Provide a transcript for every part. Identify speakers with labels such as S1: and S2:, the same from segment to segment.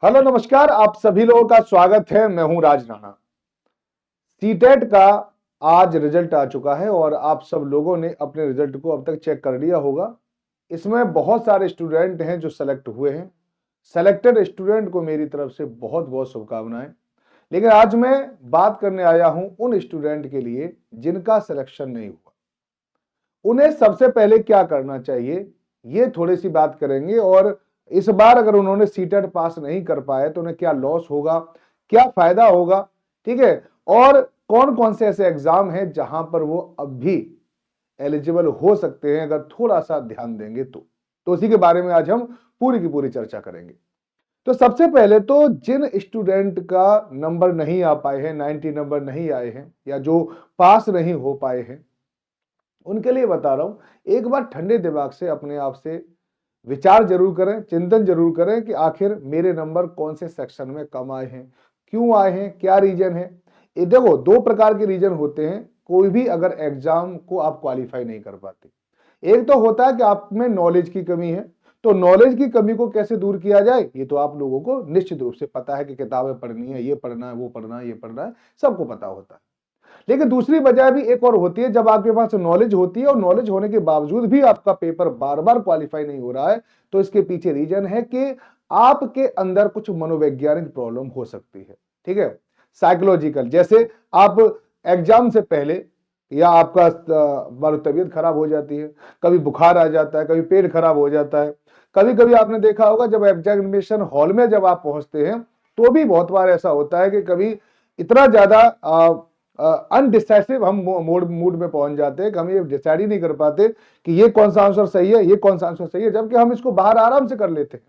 S1: Hello नमस्कार, आप सभी लोगों का स्वागत है। मैं हूं राज राणा। सीटेट का आज रिजल्ट आ चुका है और आप सब लोगों ने अपने रिजल्ट को अब तक चेक कर लिया होगा। इसमें बहुत सारे स्टूडेंट हैं जो सेलेक्ट हुए हैं। सेलेक्टेड स्टूडेंट को मेरी तरफ से बहुत बहुत शुभकामनाएं। लेकिन आज मैं बात करने आया हूं उन स्टूडेंट के लिए जिनका सिलेक्शन नहीं हुआ। उन्हें सबसे पहले क्या करना चाहिए, ये थोड़ी सी बात करेंगे। और इस बार अगर उन्होंने सीटेट पास नहीं कर पाए तो उन्हें क्या लॉस होगा, क्या फायदा होगा, ठीक है। और कौन कौन से ऐसे एग्जाम हैं जहां पर वो अब भी एलिजिबल हो सकते हैं अगर थोड़ा सा ध्यान देंगे तो उसी के बारे में आज हम पूरी की पूरी चर्चा करेंगे। तो सबसे पहले तो जिन स्टूडेंट का नंबर नहीं आ पाए हैं, 90 नंबर नहीं आए हैं या जो पास नहीं हो पाए हैं, उनके लिए बता रहा हूं, एक बार ठंडे दिमाग से अपने आप से विचार जरूर करें, चिंतन जरूर करें कि आखिर मेरे नंबर कौन से सेक्शन में कम आए हैं, क्यों आए हैं, क्या रीजन है। ये देखो, दो प्रकार के रीजन होते हैं कोई भी अगर एग्जाम को आप क्वालिफाई नहीं कर पाते। एक तो होता है कि आप में नॉलेज की कमी है। तो नॉलेज की कमी को कैसे दूर किया जाए, ये तो आप लोगों को निश्चित रूप से पता है कि किताबें पढ़नी है, ये पढ़ना है, वो पढ़ना है, ये पढ़ना है, सबको पता होता है। लेकिन दूसरी वजह भी एक और होती है, जब आपके पास नॉलेज होती है और नॉलेज होने के बावजूद भी आपका पेपर बार बार क्वालिफाई नहीं हो रहा है, तो इसके पीछे रीजन है कि आपके अंदर कुछ मनोवैज्ञानिक प्रॉब्लम हो सकती है, ठीक है, साइकोलॉजिकल। जैसे आप एग्जाम से पहले या आपका तबीयत खराब हो जाती है, कभी बुखार आ जाता है, कभी पेट खराब हो जाता है। कभी कभी आपने देखा होगा जब एग्जामिनेशन हॉल में जब आप पहुंचते हैं तो भी बहुत बार ऐसा होता है कि कभी इतना ज्यादा अनडिसाइसिव हम मूड में पहुंच जाते हैं कि हम ये डिसाइड ही नहीं कर पाते कि ये कौन सा आंसर सही है, ये कौन सा आंसर सही है, जबकि हम इसको बाहर आराम से कर लेते हैं।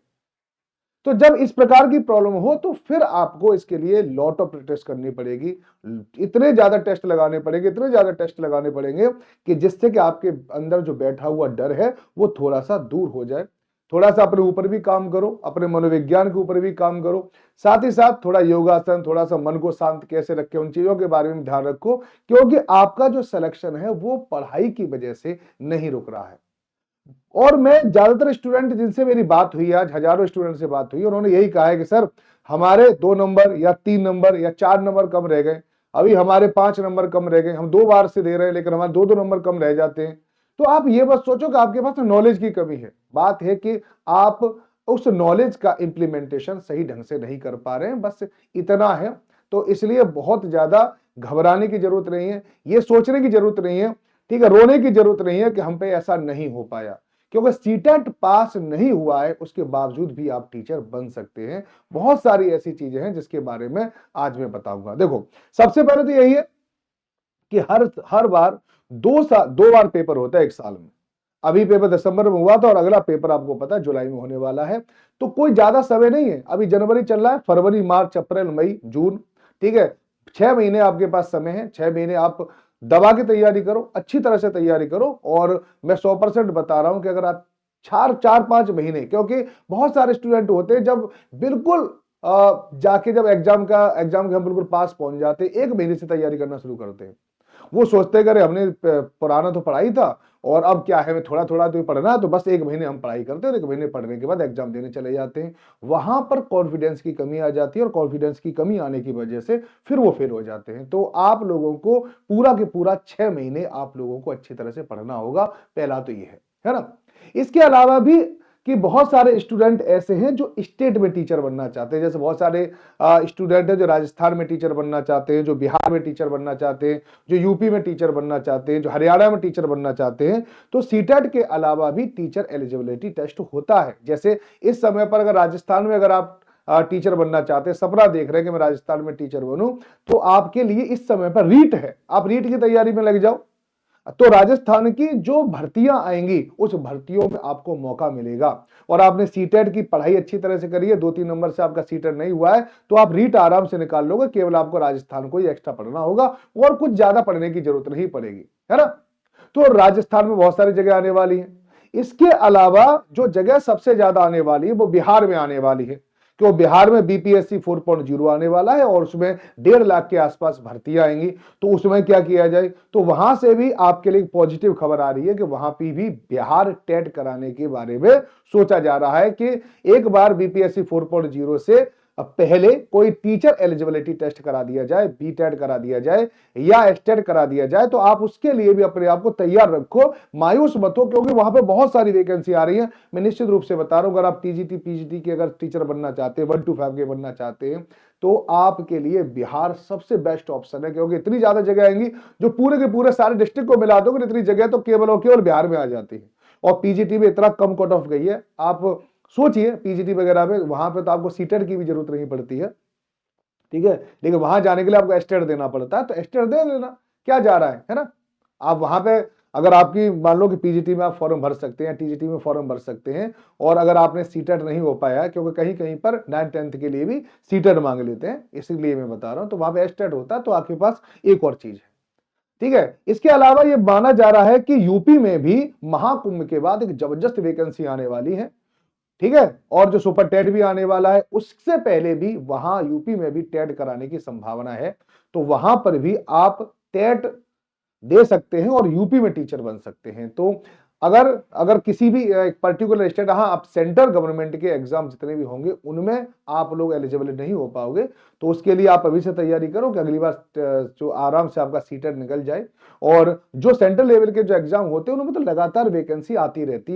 S1: तो जब इस प्रकार की प्रॉब्लम हो तो फिर आपको इसके लिए लॉट ऑफ टेस्ट करनी पड़ेगी। इतने ज्यादा टेस्ट लगाने पड़ेंगे, इतने ज्यादा टेस्ट लगाने पड़ेंगे कि जिससे कि आपके अंदर जो बैठा हुआ डर है वो थोड़ा सा दूर हो जाए। थोड़ा सा अपने ऊपर भी काम करो, अपने मनोविज्ञान के ऊपर भी काम करो। साथ ही साथ थोड़ा योगासन, थोड़ा सा मन को शांत कैसे रखें, उन चीजों के बारे में ध्यान रखो, क्योंकि आपका जो सिलेक्शन है वो पढ़ाई की वजह से नहीं रुक रहा है। और मैं ज्यादातर स्टूडेंट जिनसे मेरी बात हुई, आज हजारों स्टूडेंट से बात हुई, उन्होंने यही कहा है कि सर हमारे 2 नंबर या 3 नंबर या 4 नंबर कम रह गए, अभी हमारे 5 नंबर कम रह गए, हम 2 बार से दे रहे हैं लेकिन हमारे 2-2 नंबर कम रह जाते हैं। तो आप ये बस सोचो कि आपके पास नॉलेज की कमी है। बात है कि आप उस नॉलेज का इंप्लीमेंटेशन सही ढंग से नहीं कर पा रहे हैं, बस इतना है। तो इसलिए बहुत ज्यादा घबराने की जरूरत नहीं है, ये सोचने की जरूरत नहीं है, ठीक है, रोने की जरूरत नहीं है कि हम पे ऐसा नहीं हो पाया। क्योंकि सीटेट पास नहीं हुआ है उसके बावजूद भी आप टीचर बन सकते हैं। बहुत सारी ऐसी चीजें हैं जिसके बारे में आज मैं बताऊंगा। देखो, सबसे पहले तो यही है कि हर हर बार 2 बार पेपर होता है एक साल में। अभी पेपर दिसंबर में हुआ था और अगला पेपर आपको पता है जुलाई में होने वाला है। तो कोई ज्यादा समय नहीं है, अभी जनवरी चल रहा है, फरवरी, मार्च, अप्रैल, मई, जून, ठीक है, 6 महीने आपके पास समय है। 6 महीने आप दबा की तैयारी करो, अच्छी तरह से तैयारी करो। और मैं 100% बता रहा हूं कि अगर आप 4-5 महीने, क्योंकि बहुत सारे स्टूडेंट होते हैं जब बिल्कुल जाके जब एग्जाम के हम बिल्कुल पास पहुंच जाते हैं, 1 महीने से तैयारी करना शुरू करते हैं। वो सोचते हैं कि अरे हमने पुराना तो पढ़ाई था और अब क्या है, थोड़ा थोड़ा तो पढ़ना है, तो बस 1 महीने हम पढ़ाई करते हैं और 1 महीने पढ़ने के बाद एग्जाम देने चले जाते हैं। वहां पर कॉन्फिडेंस की कमी आ जाती है और कॉन्फिडेंस की कमी आने की वजह से फिर वो फेल हो जाते हैं। तो आप लोगों को पूरा के पूरा 6 महीने आप लोगों को अच्छी तरह से पढ़ना होगा। पहला तो ये है ना। इसके अलावा भी कि बहुत सारे स्टूडेंट ऐसे हैं जो स्टेट में टीचर बनना चाहते हैं। जैसे बहुत सारे स्टूडेंट हैं जो राजस्थान में टीचर बनना चाहते हैं, जो बिहार में टीचर बनना चाहते हैं, जो यूपी में टीचर बनना चाहते हैं, जो हरियाणा में टीचर बनना चाहते हैं। तो सीटेट के अलावा भी टीचर एलिजिबिलिटी टेस्ट होता है। जैसे इस समय पर अगर राजस्थान में अगर आप टीचर बनना चाहते हैं, सपना देख रहे हैं कि मैं राजस्थान में टीचर बनूं, तो आपके लिए इस समय पर रीट है, आप रीट की तैयारी में लग जाओ। तो राजस्थान की जो भर्तियां आएंगी उस भर्तियों में आपको मौका मिलेगा। और आपने सीटेट की पढ़ाई अच्छी तरह से करी है, 2-3 नंबर से आपका सीटेट नहीं हुआ है, तो आप रीट आराम से निकाल लोगे। केवल आपको राजस्थान को ही एक्स्ट्रा पढ़ना होगा और कुछ ज्यादा पढ़ने की जरूरत नहीं पड़ेगी, है ना। तो राजस्थान में बहुत सारी जगह आने वाली है। इसके अलावा जो जगह सबसे ज्यादा आने वाली है वो बिहार में आने वाली है, क्यों, बिहार में बीपीएससी 4.0 आने वाला है और उसमें 1.5 लाख के आसपास भर्तियां आएंगी। तो उसमें क्या किया जाए, तो वहां से भी आपके लिए पॉजिटिव खबर आ रही है कि वहां पे भी बिहार टेट कराने के बारे में सोचा जा रहा है कि एक बार बीपीएससी 4.0 से अब पहले कोई टीचर एलिजिबिलिटी टेस्ट करा दिया जाए, बीटेड करा दिया जाए या एस्टेड करा दिया जाए, तो आप उसके लिए भी अपने आप को तैयार रखो, मायूस मत हो, क्योंकि वहां पे बहुत सारी वैकेंसी आ रही है। मैं निश्चित रूप से बता रहा हूं, अगर आप टीजीटी पीजीटी के अगर टीचर बनना चाहते हैं, 1 to 5 के बनना चाहते हैं, तो आपके लिए बिहार सबसे बेस्ट ऑप्शन है, क्योंकि इतनी ज्यादा जगह आएंगी, जो पूरे के पूरे सारे डिस्ट्रिक्ट को मिला दोगे इतनी जगह तो केवल और केवल बिहार में आ जाती है। और पीजीटी में इतना कम कट ऑफ गई है, आप सोचिए पीजीटी वगैरह में, वहां पे तो आपको सीटेट की भी जरूरत नहीं पड़ती है, ठीक है, लेकिन वहां जाने के लिए आपको एस्टेट देना पड़ता है, तो एस्टेट दे लेना, क्या जा रहा है ना। आप वहां पे अगर आपकी मान लो कि पीजीटी में आप फॉर्म भर सकते हैं, टीजीटी में फॉर्म भर सकते हैं, और अगर आपने सीटेट नहीं हो पाया, क्योंकि कहीं कहीं पर 9th-10th के लिए भी सीटेट मांग लेते हैं, इसीलिए मैं बता रहा हूं, तो वहां पे एस्टेट होता है, तो आपके पास एक और चीज है, ठीक है। इसके अलावा यह माना जा रहा है कि यूपी में भी महाकुंभ के बाद एक जबरदस्त वैकेंसी आने वाली है, ठीक है, और जो सुपर टेट भी आने वाला है, उससे पहले भी वहां यूपी में भी टेट कराने की संभावना है, तो वहां पर भी आप टेट दे सकते हैं और यूपी में टीचर बन सकते हैं। तो अगर अगर किसी भी एक पर्टिकुलर स्टेट, हाँ, आप सेंट्रल गवर्नमेंट के एग्जाम जितने भी होंगे उनमें आप लोग एलिजिबल नहीं हो पाओगे, तो उसके लिए आप अभी से तैयारी करो कि अगली बार जो आराम से आपका सीटेट निकल जाए। और जो सेंट्रल लेवल के जो एग्जाम होते हैं उनमें तो लगातार वैकेंसी आती रहती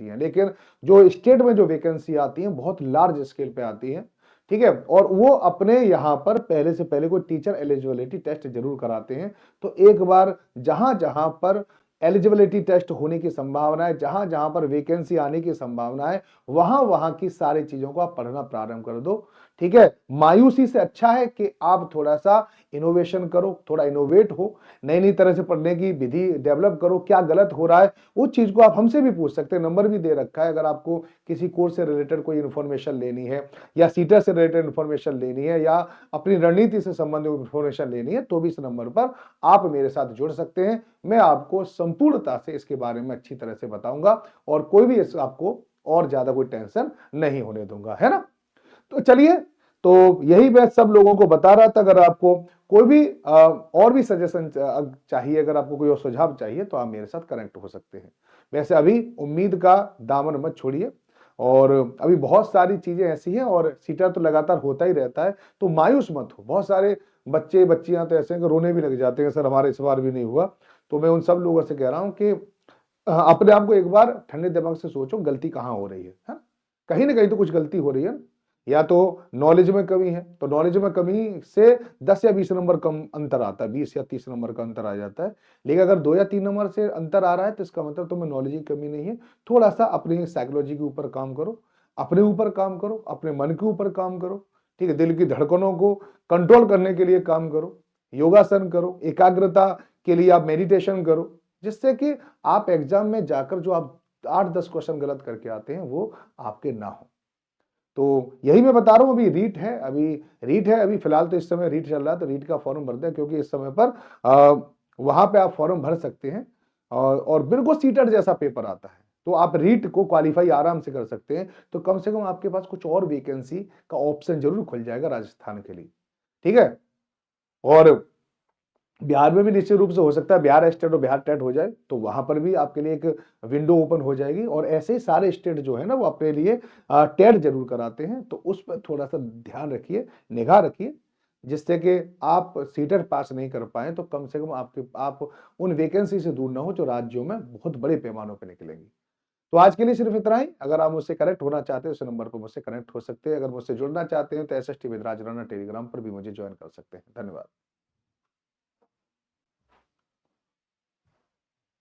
S1: है, लेकिन जो स्टेट में जो वैकेंसी आती है बहुत लार्ज स्केल पे आती है, ठीक है, और वो अपने यहां पर पहले से पहले कोई टीचर एलिजिबिलिटी टेस्ट जरूर कराते हैं। तो एक बार जहां जहां पर एलिजिबिलिटी टेस्ट होने की संभावना है, जहां जहां पर वैकेंसी आने की संभावना है, वहां वहां की सारी चीजों को आप पढ़ना प्रारंभ कर दो, ठीक है। मायूसी से अच्छा है कि आप थोड़ा सा इनोवेशन करो, थोड़ा इनोवेट हो, नई नई तरह से पढ़ने की विधि डेवलप करो, क्या गलत हो रहा है उस चीज को आप हमसे भी पूछ सकते हैं, नंबर भी दे रखा है, अगर आपको किसी कोर्स से रिलेटेड कोई इंफॉर्मेशन लेनी है, या सीटर से रिलेटेड इंफॉर्मेशन लेनी है, या अपनी रणनीति से संबंधित इंफॉर्मेशन लेनी है, तो भी इस नंबर पर आप मेरे साथ जुड़ सकते हैं। मैं आपको संपूर्णता से इसके बारे में अच्छी तरह से बताऊंगा, और कोई भी आपको और ज्यादा कोई टेंशन नहीं होने दूंगा, है ना। तो चलिए, तो यही मैं सब लोगों को बता रहा था। अगर आपको कोई भी और भी सजेशन चाहिए, अगर आपको कोई और सुझाव चाहिए, तो आप मेरे साथ कनेक्ट हो सकते हैं। वैसे अभी उम्मीद का दामन मत छोड़िए, और अभी बहुत सारी चीजें ऐसी हैं, और सीटा तो लगातार होता ही रहता है, तो मायूस मत हो। बहुत सारे बच्चे बच्चियां तो ऐसे हैं कि रोने भी लग जाते हैं, सर हमारे इस बार भी नहीं हुआ। तो मैं उन सब लोगों से कह रहा हूं कि अपने आप को एक बार ठंडे दिमाग से सोचो, गलती कहाँ हो रही है, हा? कहीं ना कहीं तो कुछ गलती हो रही है, या तो नॉलेज में कमी है, तो नॉलेज में कमी से 10 या 20 नंबर कम अंतर आता है, 20 या 30 नंबर का अंतर आ जाता है। लेकिन अगर 2 या 3 नंबर से अंतर आ रहा है, तो इसका मतलब तुम्हें नॉलेज की कमी नहीं है। थोड़ा सा अपनी साइकोलॉजी के ऊपर काम करो, अपने ऊपर काम करो, अपने मन के ऊपर काम करो, ठीक है, दिल की धड़कनों को कंट्रोल करने के लिए काम करो, योगासन करो, एकाग्रता के लिए आप मेडिटेशन करो, जिससे कि आप एग्जाम में जाकर जो आप 8-10 क्वेश्चन गलत करके आते हैं वो आपके ना हो। तो यही मैं बता रहा हूं, अभी फिलहाल तो इस समय रीट चल रहा है, तो रीट का फॉर्म भरते हैं, क्योंकि इस समय पर वहां पे आप फॉर्म भर सकते हैं, और बिल्कुल सीटेट जैसा पेपर आता है, तो आप रीट को क्वालिफाई आराम से कर सकते हैं। तो कम से कम आपके पास कुछ और वैकेंसी का ऑप्शन जरूर खुल जाएगा राजस्थान के लिए, ठीक है। और बिहार में भी निश्चित रूप से हो सकता है बिहार स्टेट और बिहार टेट हो जाए, तो वहां पर भी आपके लिए एक विंडो ओपन हो जाएगी। और ऐसे ही सारे स्टेट जो है ना, वो अपने लिए टेट जरूर कराते हैं, तो उस पर थोड़ा सा ध्यान रखिए, निगाह रखिए, जिससे कि आप सीटेट पास नहीं कर पाए, तो कम से कम आप उन वैकेंसी से दूर ना हो जो राज्यों में बहुत बड़े पैमानों पर निकलेंगी। तो आज के लिए सिर्फ इतना ही। अगर आप मुझसे कनेक्ट होना चाहते हैं, उस नंबर पर मुझसे कनेक्ट हो सकते हैं। अगर मुझसे जुड़ना चाहते हैं, तो SST with Raj Rana Telegram पर भी मुझे ज्वाइन कर सकते हैं। धन्यवाद।